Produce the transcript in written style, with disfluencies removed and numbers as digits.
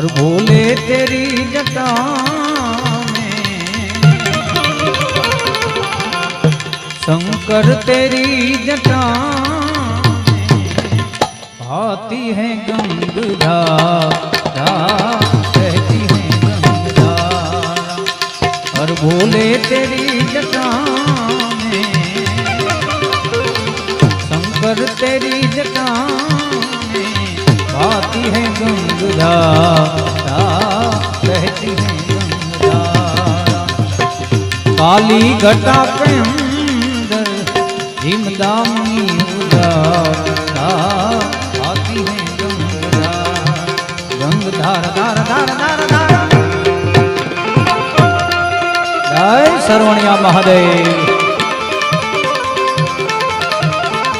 और भोले तेरी जटा में शंकर तेरी जटा में भाती है गंगाधारा बहती है गंगाधारा और भोले तेरी जटा में शंकर तेरी जटा में भाती है गंगाधारा बहती है गंगाधारा काली घटा के अंदर हिमदानी उदारा भाती है गंगाधार धार धार धार धार जय सरवणिया महादेव।